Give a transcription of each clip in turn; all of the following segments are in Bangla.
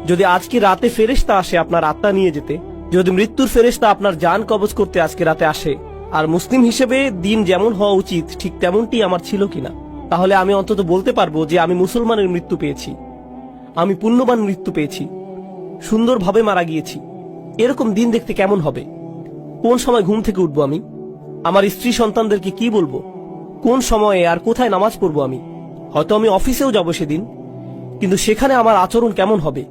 যদি আজকে রাতে ফেরেশতা আসে আপনার আত্মা নিয়ে যেতে, যদি মৃত্যুর ফেরেশতা আপনার জান কবজ করতে আজকে রাতে আসে, আর মুসলিম হিসেবে দিন যেমন হওয়া উচিত ঠিক তেমনটি আমার ছিল কিনা, তাহলে আমি অন্তত বলতে পারবো যে আমি মুসলমানের মৃত্যু পেয়েছি, আমি পুণ্যবান মৃত্যু পেয়েছি, সুন্দরভাবে মারা গিয়েছি। এরকম দিন দেখতে কেমন হবে? কোন সময় ঘুম থেকে উঠবো আমি? আমার স্ত্রী সন্তানদেরকে কি বলবো? কোন সময়ে আর কোথায় নামাজ পড়বো আমি? হয়তো আমি অফিসেও যাব সেদিন, কিন্তু সেখানে আমার আচরণ কেমন হবে?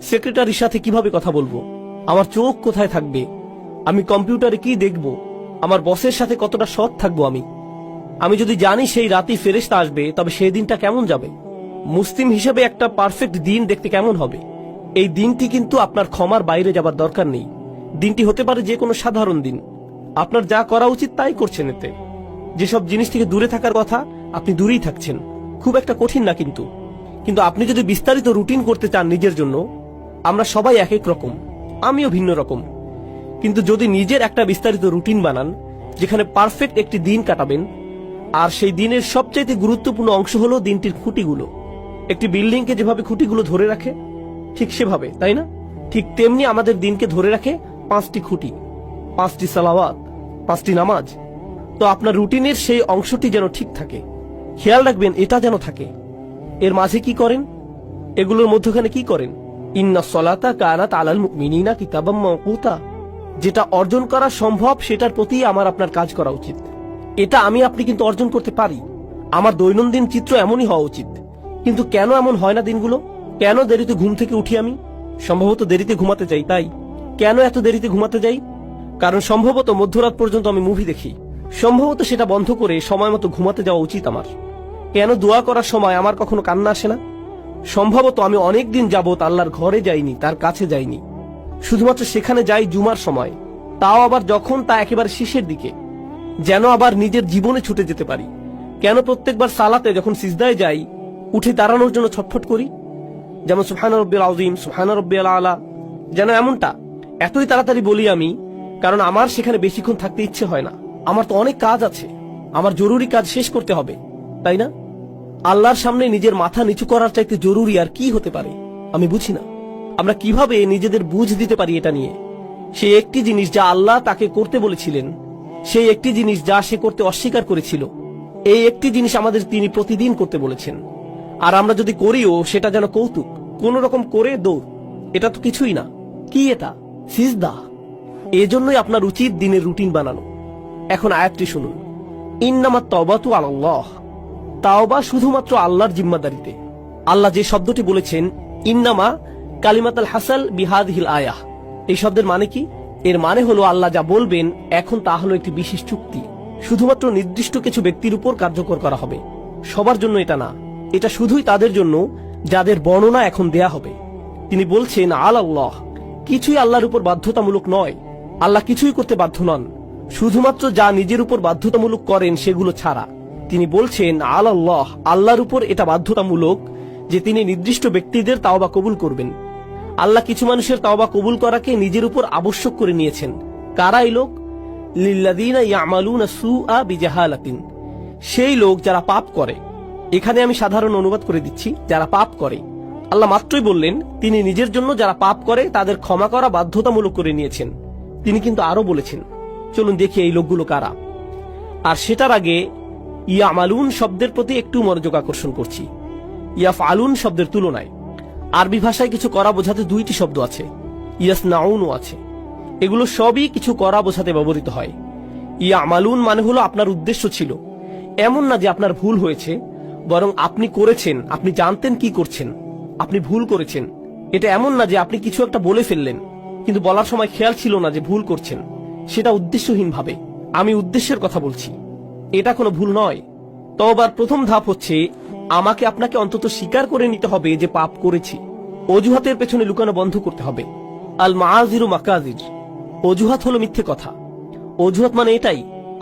সেক্রেটারির সাথে কিভাবে কথা বলবো? আমার চোখ কোথায় থাকবে? আমি কম্পিউটারে কি দেখব? আমার বসের সাথে কতটা সৎ থাকবো আমি যদি জানি সেই রাতেই ফেরেশতা আসবে, তবে সেই দিনটা কেমন যাবে? মুসলিম হিসেবে একটা পারফেক্ট দিন দেখতে কেমন হবে? এই দিনটি কিন্তু আপনার ক্ষমার বাইরে যাবার দরকার নেই। দিনটি হতে পারে যে কোনো সাধারণ দিন। আপনার যা করা উচিত তাই করছেন। এতে যেসব জিনিস থেকে দূরে থাকার কথা আপনি দূরেই থাকছেন। খুব একটা কঠিন না কিন্তু আপনি যদি বিস্তারিত রুটিন করতে চান নিজের জন্য, আমরা সবাই এক এক রকম, আমিও ভিন্ন রকম, কিন্তু যদি নিজের একটা বিস্তারিত রুটিন বানান যেখানে পারফেক্ট একটি দিন কাটাবেন, আর সেই দিনের সবচাইতে গুরুত্বপূর্ণ অংশ হলো দিনটির খুঁটিগুলো। একটি বিল্ডিংকে যেভাবে খুঁটিগুলো ধরে রাখে ঠিক সেভাবে, তাই না? ঠিক তেমনি আমাদের দিনকে ধরে রাখে 5টি খুঁটি, 5টি সালাওয়াত, 5টি নামাজ। তো আপনার রুটিনের সেই অংশটি যেন ঠিক থাকে, খেয়াল রাখবেন এটা যেন থাকে। এর মাঝে কি করেন? এগুলোর মধ্যখানে কি করেন? ইন্নাস সালাতা কানাত আলাল মুমিনিনা কিতাবাম মাওকুতা। যেটা অর্জন করা সম্ভব সেটার প্রতি আমার আপনার কাজ করা উচিত। এটা আমি আপনি কিন্তু অর্জন করতে পারি। আমার দৈনন্দিন চিত্র এমনই হওয়া উচিত। কিন্তু কেন এমন হয় না দিনগুলো? কেন দেরিতে ঘুম থেকে উঠি আমি? সম্ভবত দেরিতে ঘুমাতে যাই। তাই কেন এত দেরিতে ঘুমাতে যাই? কারণ সম্ভবত মধ্যরাত পর্যন্ত আমি মুভি দেখি। সম্ভবত সেটা বন্ধ করে সময় মতো ঘুমাতে যাওয়া উচিত আমার। কেন দোয়া করার সময় আমার কখনো কান্না আসে না? সম্ভবত আমি অনেকদিন যাবত আল্লাহর ঘরে যাইনি, তার কাছে যাইনি। শুধুমাত্র সেখানে যাই জুমার সময়, তাও আবার যখন তা একেবারে শেষের দিকে, যেন আবার নিজের জীবনে ছুটে যেতে পারি। কেন প্রত্যেকবার সালাতে যখন সিজদায় যাই উঠে দাঁড়ানোর জন্য ছটফট করি? যেমন সুবহান রাব্বিল আযীম, সুবহান রাব্বিল আলা, যেন এমনটা এতই তাড়াতাড়ি বলি আমি, কারণ আমার সেখানে বেশিক্ষণ থাকতে ইচ্ছে হয় না। আমার তো অনেক কাজ আছে, আমার জরুরি কাজ শেষ করতে হবে, তাই না? আল্লাহর সামনে নিজের মাথা নিচু করার চাইতে জরুরি আর কি হতে পারে? আমি বুঝি না আমরা কিভাবে নিজেদের বুঝ দিতে পারি এটা নিয়ে। সেই একটি জিনিস যা আল্লাহ তাকে করতে বলেছিলেন, সেই একটি জিনিস যা সে করতে অস্বীকার করেছিল, এই একটি জিনিস আমাদের তিনি প্রতিদিন করতে বলেছেন। আর আমরা যদি করিও সেটা যেন কৌতুক, কোন রকম করে দৌড়। এটা তো কিছুই না। কি এটা? সিজদা। এজন্যই আপনার উচিত দিনের রুটিন বানানো। এখন আয়াতটি শুনুন, ইন্নামাত তাওবাতু আলাল্লাহ। তাওবা শুধুমাত্র আল্লাহর জিম্মাদারিতে। আল্লাহ যে শব্দটি বলেছেন ইন্নামা কালিমাতুল হাসাল বিহাদিহিল আয়াহ, এই শব্দের মানে কি? এর মানে হলো আল্লাহ যা বলবেন এখন তা হলো একটি বিশেষ চুক্তি, শুধুমাত্র নির্দিষ্ট কিছু ব্যক্তির উপর কার্যকর করা হবে, সবার জন্য এটা না। এটা শুধুই তাদের জন্য যাদের বর্ণনা এখন দেয়া হবে। তিনি বলছেন আলাল্লাহ, কিছুই আল্লাহর উপর বাধ্যতামূলক নয়। আল্লাহ কিছুই করতে বাধ্য নন, শুধুমাত্র যা নিজের উপর বাধ্যতামূলক করেন সেগুলো ছাড়া। তিনি বলছেন আলাল্লাহ, আল্লাহর উপর এটা বাধ্যতামূলক যে তিনি নির্দিষ্ট ব্যক্তিদের তাওবা কবুল করবেন। আল্লাহ কিছু মানুষের তাওবা কবুল করাকে নিজের উপর আবশ্যক করে নিয়েছেন। কারা এই লোক? লিল্লাযীনা ইয়ামালুনা সুআ বিজাহালাতিন, সেই লোক যারা পাপ করে। এখানে আমি সাধারণ অনুবাদ করে দিচ্ছি, যারা পাপ করে। আল্লাহ মাত্রই বললেন তিনি নিজের জন্য যারা পাপ করে তাদের ক্ষমা করা বাধ্যতামূলক করে নিয়েছেন। তিনি কিন্তু আরো বলেছেন, চলুন দেখি এই লোকগুলো কারা। আর সেটার আগে ইয়ামালুন শব্দের প্রতি একটু মনোযোগ আকর্ষণ করছি। ইয়াফআলুন শব্দের তুলনায় আরবি ভাষায় কিছু করা বোঝাতে 2টি শব্দ আছে, ইয়াসনাউনও আছে। এগুলো সবই কিছু করা বোঝাতে ব্যবহৃত হয়। ইয়ামালুন মানে হলো আপনার উদ্দেশ্য ছিল, এমন না যে আপনার ভুল হয়েছে, বরং আপনি করেছেন, আপনি জানতেন কি করছেন, আপনি ভুল করেছেন। এটা এমন না যে আপনি কিছু একটা বলে ফেললেন কিন্তু বলার সময় খেয়াল ছিল না যে ভুল করছেন, সেটা উদ্দেশ্যহীন ভাবে। আমি উদ্দেশ্যের কথা বলছি, এটা কোনো ভুল নয়। তওবার প্রথম ধাপ হচ্ছে আমাকে আপনাকে অন্তত স্বীকার করে নিতে হবে যে পাপ করেছি। অজুহাতের পেছনে লুকানো বন্ধ করতে হবে। আল মাআযিরু মাকাযির, অজুহাত হলো মিথ্যে কথা। অজুহাত মানে এটাই,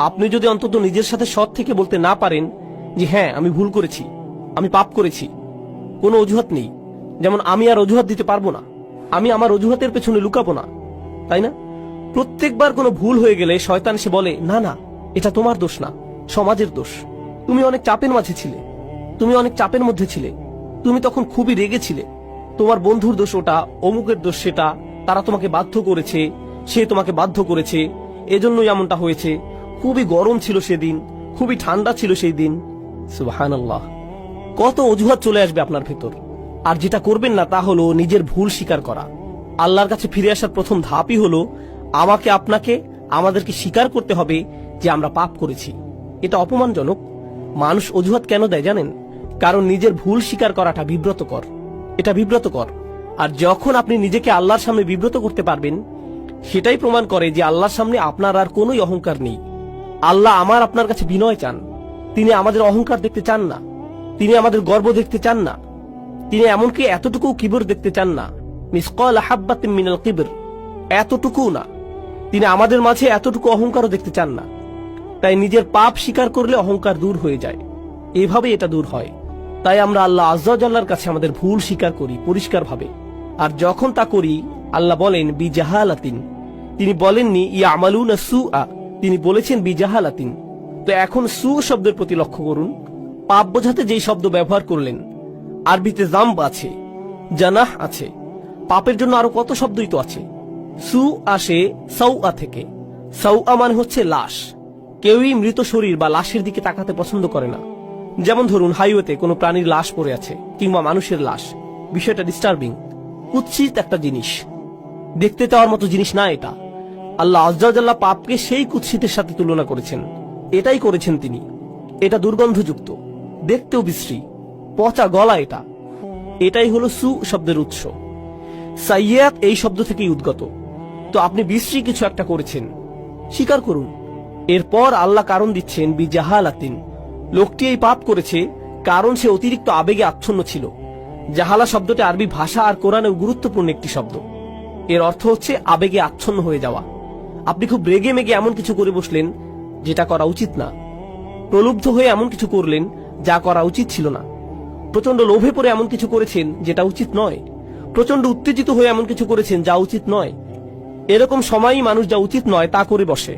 আপনি যদি অন্তত নিজের সাথে সৎ থেকে বলতে না পারেন যে হ্যাঁ আমি ভুল করেছি, আমি পাপ করেছি, কোনো অজুহাত নেই। যেমন আমি আর অজুহাত দিতে পারবো না, আমি আমার অজুহাতের পেছনে লুকাবো না, তাই না? প্রত্যেকবার কোনো ভুল হয়ে গেলে শয়তান এসে বলে না না এটা তোমার দোষ না, সমাজের দোষ। তুমি অনেক চাপের মাঝে ছিলে, তুমি অনেক চাপের মধ্যে ছিলে, তুমি তখন খুবই রেগে ছিলে, তোমার বন্ধুর দোষ ওটা, অমুকের দোষ সেটা, তারা তোমাকে বাধ্য করেছে, সে তোমাকে বাধ্য করেছে, এজন্যই এমনটা হয়েছে, খুবই গরম ছিল সেদিন, খুবই ঠান্ডা ছিল সেই দিন। সুবহানাল্লাহ, কত অজুহাত চলে আসবে আপনার ভেতর। আর যেটা করবেন না তা হলো নিজের ভুল স্বীকার করা। আল্লাহর কাছে ফিরে আসার প্রথম ধাপই হলো আমাকে, আপনাকে, আমাদেরকে স্বীকার করতে হবে যে আমরা পাপ করেছি। এটা অপমানজনক। মানুষ অজুহাত কেন দেয় জানেন? কারণ নিজের ভুল স্বীকার করাটা বিব্রতকর। এটা বিব্রতকর। আর যখন আপনি নিজেকে আল্লাহর সামনে বিব্রত করতে পারবেন, সেটাই প্রমাণ করে যে আল্লাহর সামনে আপনার আর কোনোই অহংকার নেই। আল্লাহ আমার আপনার কাছে বিনয় চান। তিনি আমাদের অহংকার দেখতে চান না, তিনি আমাদের গর্ব দেখতে চান না, তিনি এমনকি এতটুকু কিবর দেখতে চান না, মিসকাল হাব্বাতিন মিনাল কিবর, এতটুকু না, তিনি আমাদের মাঝে এতটুকু অহংকারও দেখতে চান না। তাই নিজের পাপ স্বীকার করলে অহংকার দূর হয়ে যায়। এভাবে এটা দূর হয়। তাই আমরা আল্লাহ আজ্জা ওয়া জাল্লার কাছে আমাদের ভুল স্বীকার করি পরিষ্কারভাবে। আর যখন তা করি, আল্লাহ বলেন বিজাহালাতিন, তিনি বলেননি ইয়ামালুনা সুআ, তিনি বলেছেন বিজাহালাতিন। তো এখন সু শব্দের প্রতি লক্ষ্য করুন। পাপ বোঝাতে যেই শব্দ ব্যবহার করলেন, আরবিতে জাম্ব আছে, জানাহ আছে, পাপের জন্য আরো কত শব্দই তো আছে। সু আসে সাউআ থেকে। সাউআ মানে হচ্ছে লাশ। কেউই মৃত শরীর বা লাশের দিকে তাকাতে পছন্দ করে না। যেমন ধরুন হাইওয়েতে কোনো প্রাণীর লাশ পড়ে আছে কিংবা মানুষের লাশ, বিষয়টা ডিস্টার্বিং, কুৎসিত একটা জিনিস, দেখতে চাওয়ার মতো জিনিস না এটা। আল্লাহ আজ্জা ওয়া জাল্লা পাপকে সেই কুৎসিতের সাথে তুলনা করেছেন। এটাই করেছেন তিনি। এটা দুর্গন্ধযুক্ত, দেখতেও বিশ্রী, পচা গলা। এটাই হলো সু শব্দের উৎস। সাইয়্যাত এই শব্দ থেকেই উদ্গত। তো আপনি বিশ্রী কিছু একটা করেছেন, স্বীকার করুন। এরপর আল্লাহ কারণ দিচ্ছেন বিজাহালাতিন, লোকটি এই পাপ করেছে কারণ সে অতিরিক্ত আবেগে আচ্ছন্ন ছিল। জাহালা শব্দটি আরবি ভাষা আর কোরআনেও গুরুত্বপূর্ণ একটি শব্দ। এর অর্থ হচ্ছে আবেগে আচ্ছন্ন হয়ে যাওয়া। আপনি খুব রেগে মেগে এমন কিছু করে বসলেন যেটা করা উচিত না, প্রলুব্ধ হয়ে এমন কিছু করলেন যা করা উচিত ছিল না, প্রচন্ড লোভে পড়ে এমন কিছু করেছেন যেটা উচিত নয়, প্রচন্ড উত্তেজিত হয়ে এমন কিছু করেছেন যা উচিত নয়। এরকম সময়ই মানুষ যা উচিত নয় তা করে বসে।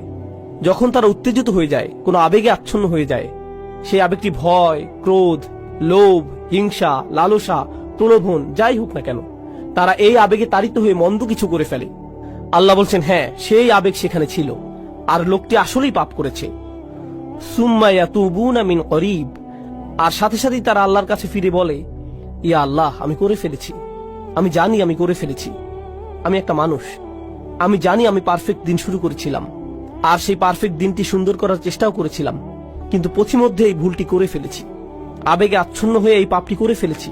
যখন তারা উত্তেজিত হয়ে যায়, কোনো আবেগে আচ্ছন্ন হয়ে যায়, সেই আবেগটি ভয়, ক্রোধ, লোভ, হিংসা, লালসা, প্রলোভন যাই হোক না কেন, তারা এই আবেগে তাড়িত হয়ে মন্দ কিছু করে ফেলে। আল্লাহ বলছেন হ্যাঁ, সেই আবেগ সেখানে ছিল আর লোকটি আসলেই পাপ করেছে। সুম্মা ইয়াতুবুনা মিন করিব, আর সাথে সাথেই তারা আল্লাহর কাছে ফিরে বলে, ইয়া আল্লাহ, আমি করে ফেলেছি, আমি জানি আমি করে ফেলেছি, আমি একটা মানুষ, আমি জানি আমি পারফেক্ট দিন শুরু করেছিলাম আর সেই পারফেক্ট দিনটি সুন্দর করার চেষ্টাও করেছিলাম, কিন্তু পথিমধ্যে এই ভুলটি করে ফেলেছি, আবেগে আচ্ছন্ন হয়ে এই পাপটি করে ফেলেছি।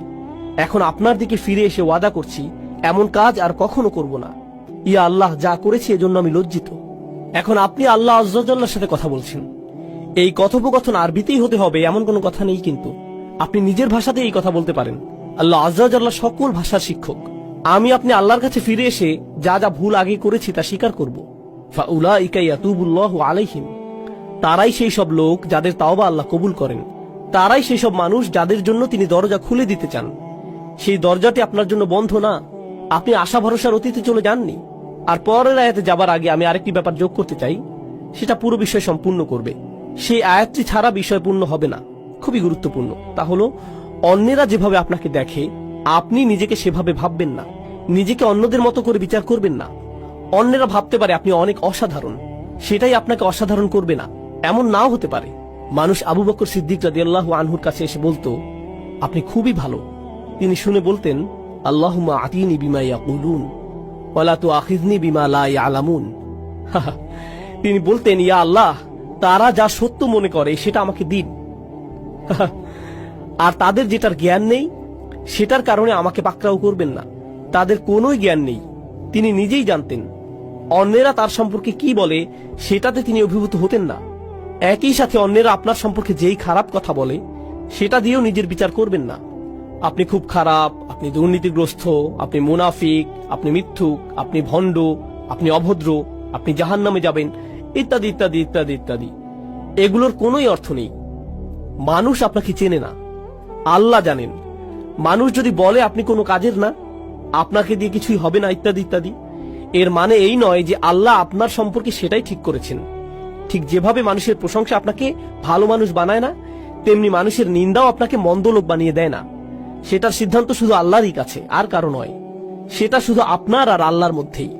এখন আপনার দিকে ফিরে এসে ওয়াদা করছি এমন কাজ আর কখনো করব না। ইয়া আল্লাহ, যা করেছি এজন্য আমি লজ্জিত। এখন আপনি আল্লাহ আজ্জা ওয়া জাল্লার সাথে কথা বলছেন। এই কথোপকথন আরবিতেই হতে হবে এমন কোনো কথা নেই, কিন্তু আপনি নিজের ভাষাতে এই কথা বলতে পারেন। আল্লাহ আজ্জা ওয়া জাল্লা সকল ভাষার শিক্ষক। আমি আপনি আল্লাহর কাছে ফিরে এসে যা যা ভুল আগে করেছি তা স্বীকার করব। ফাউলাইকা ইয়াতুবুল্লাহু আলাইহিম, তারাই সেই সব লোক যাদের তাওবা আল্লাহ কবুল করেন, তারাই সেই সব মানুষ যাদের জন্য তিনি দরজা খুলে দিতে চান। সেই দরজাটি আপনার জন্য বন্ধ না, আপনি আশা ভরসার অতীতে চলে যাননি। আর পরের আয়াতে যাবার আগে আমি আরেকটি ব্যাপার যোগ করতে চাই, সেটা পুরো বিষয় সম্পূর্ণ করবে। সেই আয়াতটি ছাড়া বিষয় পূর্ণ হবে না, খুবই গুরুত্বপূর্ণ। তা হলো অন্যেরা যেভাবে আপনাকে দেখে আপনি নিজেকে সেভাবে ভাববেন না, নিজেকে অন্যদের মতো করে বিচার করবেন না। অন্যেরা ভাবতে পারে আপনি অনেক অসাধারণ, সেটাই আপনাকে অসাধারণ করবে না, এমন নাও হতে পারে। মানুষ আবু বকর সিদ্দিক রাদিয়াল্লাহু আনহুর কাছে এসে বলতো, আপনি খুবই ভালো। তিনি শুনে বলতেন, আল্লাহুম্মা আতিনি বিমা ইয়াকুলুন ওয়ালা তুআখিযনি বিমা লা ইয়ালামুন। তিনি বলতেন, ইয়া আল্লাহ, তারা যা সত্য মনে করে সেটা আমাকে দিন, আর তাদের যেটার জ্ঞান নেই সেটার কারণে আমাকে পাকড়াও করবেন না। তাদের কোনোই জ্ঞান নেই, তিনি নিজেই জানতেন। অন্যেরা তার সম্পর্কে কি বলে সেটাতে তিনি অভিভূত হতেন না। একই সাথে অন্যেরা আপনার সম্পর্কে যেই খারাপ কথা বলে সেটা দিয়েও নিজের বিচার করবেন না। আপনি খুব খারাপ, আপনি দুর্নীতিগ্রস্ত, আপনি মুনাফিক, আপনি মিথ্যুক, আপনি ভণ্ড, আপনি অভদ্র, আপনি জাহান্নামে যাবেন, ইত্যাদি ইত্যাদি ইত্যাদি ইত্যাদি। এগুলোর কোনোই অর্থ নেই। মানুষ আপনাকে চেনে না, আল্লাহ জানেন। মানুষ যদি বলে আপনি কোনো কাজের না, আপনাকে দিয়ে কিছুই হবে না, ইত্যাদি ইত্যাদি, এর মানে এই নয় যে আল্লাহ আপনার সম্পর্কে সেটাই ঠিক করেছেন। ঠিক যেভাবে মানুষের প্রশংসা আপনাকে ভালো মানুষ বানায় না, তেমনি মানুষের নিন্দাও আপনাকে মন্দ লোক বানিয়ে দেয় না। সেটার সিদ্ধান্ত শুধু আল্লাহরই কাছে, আর কারো নয়। সেটা শুধু আপনার আর আল্লাহর মধ্যেই।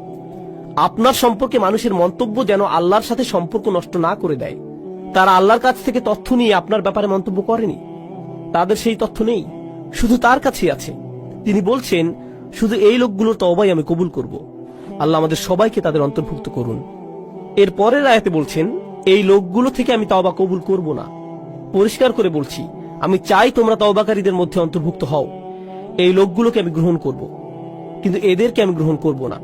আপনার সম্পর্কে মানুষের মন্তব্য যেন আল্লাহর সাথে সম্পর্ক নষ্ট না করে দেয়। তারা আল্লাহর কাছ থেকে তথ্য নিয়ে আপনার ব্যাপারে মন্তব্য করেনি, তাদের সেই তথ্য নেই, শুধু তার কাছেই আছে। তিনি বলছেন, শুধু এই লোকগুলোর তওবাই আমি কবুল করব। আল্লাহ আমাদের সবাইকে তাদের অন্তর্ভুক্ত করুন। এর পরের আয়াতে বলছেন, এই লোকগুলো থেকে আমি তওবা কবুল করব না। পরিষ্কার করে বলছি, আমি চাই তোমরা তওবাকারীদের মধ্যে অন্তর্ভুক্ত হও। এই লোকগুলোকে আমি গ্রহণ করব, কিন্তু এদেরকে আমি গ্রহণ করব না।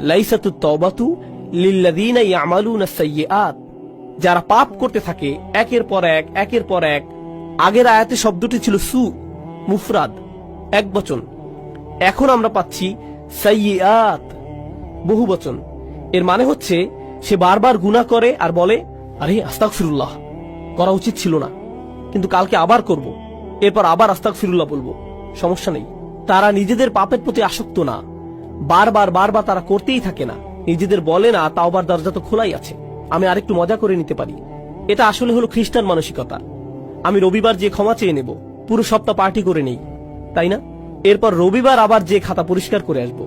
লাইসাতুত তাওবাতু লিল্লাযীনা ইয়ামালুনা সাইয়্যাত, যারা পাপ করতে থাকে একের পর এক একের পর এক। আগের আয়াতে শব্দটি ছিল সু, মুফরাদ, একবচন। এখন আমরা পাচ্ছি সাইয়্যাত, বহুবচন। এর মানে হচ্ছে সে বারবার গুনাহ করে আর বলে, আরে আস্তাগফিরুল্লাহ, করা উচিত ছিল না, কিন্তু কালকে আবার করব, এরপর আবার আস্তাগফিরুল্লাহ বলবো, সমস্যা নেই। তারা নিজেদের পাপের প্রতি আসক্ত না, বারবার বারবার তারা করতেই থাকে না। নিজেদের বলে না তাওবার দরজা তো খোলাই আছে, আমি আরেকটু মজা করে নিতে পারি। এটা আসলে হলো খ্রিস্টান মানসিকতা। আমি রবিবার যে ক্ষমা চেয়ে নেব, পুরো সপ্তাহ পার্টি করে নেই, তাই না? এরপর রবিবার আবার যে খাতা পরিষ্কার করে আসব।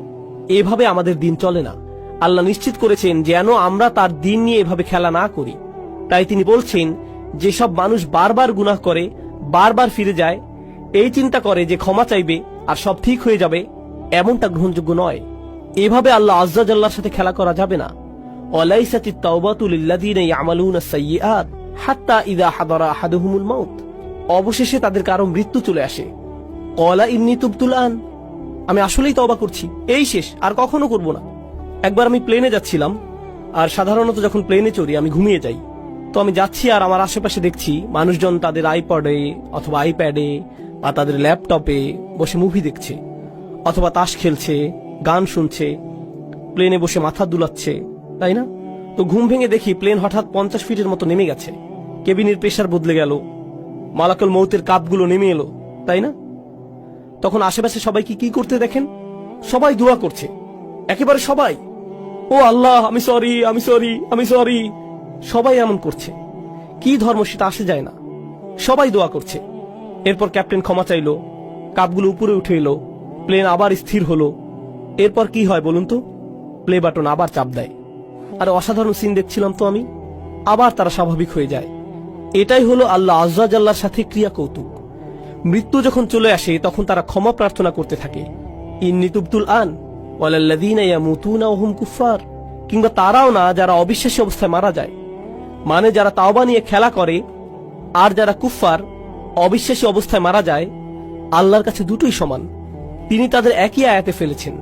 এভাবে আমাদের দিন চলে না। আল্লাহ নিশ্চিত করেছেন যেন আমরা তার দিন নিয়ে এভাবে খেলা না করি। তাই তিনি বলছেন, যেসব মানুষ বারবার গুনাহ করে, বারবার ফিরে যায়, এই চিন্তা করে যে ক্ষমা চাইবে আর সব ঠিক হয়ে যাবে, এমনটা গ্রহণযোগ্য নয়। এভাবে আল্লাহ আজ্জা জাল্লার সাথে খেলা করা যাবে না। ওয়ালাইসাতিত তাওবাতু লিল্লাযীনা ইয়ামালুনা সাইয়্যাত হাত্তা ইযা হাদারা আহাদুহুমুল মাউত, অবশেষে তাদের কারো মৃত্যু চলে আসে। ক্বালা ইন্নী তুবতুল আন, আমি আসলেই তওবা করছি, এই শেষ, আর কখনো করব না। একবার আমি প্লেনে যাচ্ছিলাম, আর সাধারণত যখন প্লেনে চড়ি আমি ঘুমিয়ে যাই। তো আমি যাচ্ছি আর আমার আশেপাশে দেখছি মানুষজন তাদের আইপডে অথবা আইপ্যাডে বা তাদের ল্যাপটপে বসে মুভি দেখছে, অথবা তাস খেলছে, গান শুনছে, প্লেনে বসে মাথা দুলাচ্ছে, তাই না? তো ঘুম ভেঙে দেখি প্লেন হঠাৎ 50 ফিটের মতো নেমে গেছে, কেবিনের প্রেসার বদলে গেল, মালাকুল মউতের কাপগুলো নেমে এলো, তাই না? তখন আশেপাশে সবাইকে কি করতে দেখেন? সবাই দোয়া করছে, একেবারে সবাই। ও আল্লাহ, আমি সরি, আমি সরি, আমি সরি। সবাই এমন করছে। কি ধর্ম সেটা আসে যায় না, সবাই দোয়া করছে। এরপর ক্যাপ্টেন ক্ষমা চাইলো, কাপগুলো উপরে উঠে এলো, প্লেন আবার স্থির হলো। এরপর কি হয় বলুন তো? প্লে বাটন আবার চাপ দেয়। আর অসাধারণ সিন দেখছিলাম তো আমি। আবার তারা স্বাভাবিক হয়ে যায়। এটাই হলো আল্লাহ আজ্জা জাল্লার সাথে ক্রিয়া কৌতুক। মৃত্যু যখন চলে আসে তখন তারা ক্ষমা প্রার্থনা করতে থাকে, ইন্নী তুবতুল আন ওয়ালাল্লাযীনা ইয়ামুতুনা ওয়া হুম কুফার। কিংবা তারাও না যারা অবিশ্বাসী অবস্থায় মারা যায়, মানে যারা তাওবা নিয়ে খেলা করে আর যারা কুফফার অবিশ্বাসী অবস্থায় মারা যায়, আল্লাহর কাছে দুটোই সমান। তিনি তাদের একই আয়াতে ফেলেছেন,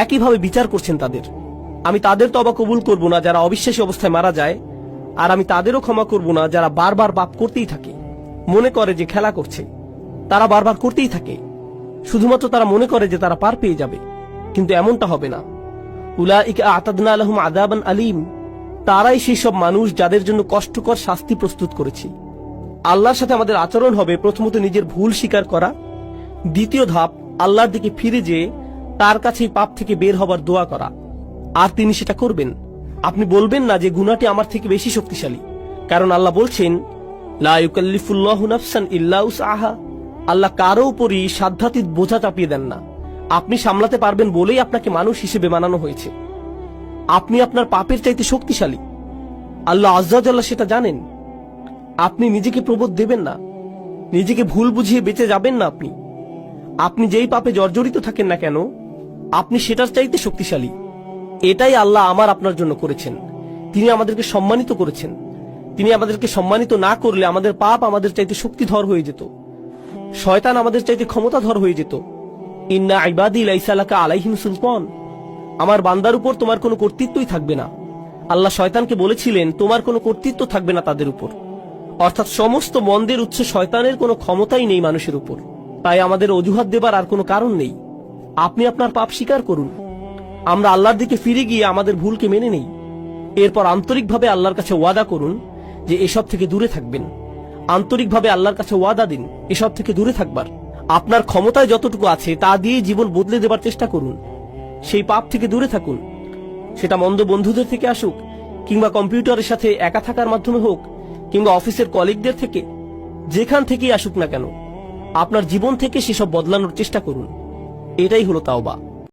একইভাবে বিচার করছেন তাদের। আমি তাদের তওবা কবুল করব না যারা অবিশ্বাসী অবস্থায় মারা যায়, আর আমি তাদেরও ক্ষমা করব না যারা বারবার পাপ করতেই থাকে, মনে করে যে খেলা করছে। তারা বারবার করতেই থাকে, শুধুমাত্র তারা মনে করে যে তারা পার পেয়ে যাবে, কিন্তু এমনটা হবে না। উলাইকা আ'তাদনা লাহুম আযাবান আলীম, তারাই সেই সব মানুষ যাদের জন্য কষ্টকর শাস্তি প্রস্তুত করেছি। আল্লাহর সাথে আমাদের আচরণ হবে প্রথমত নিজের ভুল স্বীকার করা, দ্বিতীয় ধাপ আল্লাহর দিকে ফিরে যেয়ে তার কাছেই পাপ থেকে বের হবার দোয়া করা, আর তিনি সেটা করবেন। আপনি বলবেন না যে গুনাহটি আমার থেকে বেশি শক্তিশালী, কারণ আল্লাহ বলছেন, লা ইউকাল্লিফুল্লাহু নাফসান ইল্লা উসআহা। আল্লাহ কারো উপরই সাধ্যাতীত বোঝা চাপিয়ে দেন না। আপনি সামলাতে পারবেন বলেই আপনাকে মানুষ হিসেবে বানানো হয়েছে। আপনি আপনার পাপের চাইতে শক্তিশালী, আল্লাহ আজ্জা জাল্লাহ সেটা জানেন। আপনি নিজেকে প্রবোধ দেবেন না, নিজেকে ভুল বুঝিয়ে বেঁচে যাবেন না। আপনি যেই পাপে জর্জরিত থাকেন না কেন, আপনি সেটার চাইতে শক্তিশালী। এটাই আল্লাহ আমার আপনার জন্য করেছেন। তিনি আমাদেরকে সম্মানিত করেছেন। তিনি আমাদেরকে সম্মানিত না করলে আমাদের পাপ আমাদের চাইতে শক্তিধর হয়ে যেত, শয়তান আমাদের চাইতে ক্ষমতাধর হয়ে যেত। ইন্না ইবাদি লাইসা লাকা আলাইহিম সুলতান, আমার বান্দার উপর তোমার কোনো কর্তৃত্বই থাকবে না। আল্লাহ শয়তানকে বলেছিলেন তোমার কোনো কর্তৃত্ব থাকবে না তাদের উপর, অর্থাৎ সমস্ত মন্দের উৎস শয়তানের কোনো ক্ষমতাই নেই মানুষের উপর। তাই আমাদের অজুহাত দেবার আর কোনো কারণ নেই। আপনি আপনার পাপ স্বীকার করুন, আমরা আল্লাহর দিকে ফিরে গিয়ে আমাদের ভুলকে মেনে নেই। এরপর আন্তরিকভাবে আল্লাহর কাছে ওয়াদা করুন যে এসব থেকে দূরে থাকবেন। আন্তরিকভাবে আল্লাহর কাছে ওয়াদা দিন এসব থেকে দূরে থাকবার। আপনার ক্ষমতায় যতটুকু আছে তা দিয়ে জীবন বদলে দেবার চেষ্টা করুন। সেই পাপ থেকে দূরে থাকুন, সেটা মন্দ বন্ধুদের থেকে আসুক, কিংবা কম্পিউটারের সাথে একা থাকার মাধ্যমে হোক, কিংবা অফিসের কলিগদের থেকে, যেখান থেকেই আসুক না কেন। আপনার জীবন থেকে সেসব বদলানোর চেষ্টা করুন। এটাই হলো তাওবা।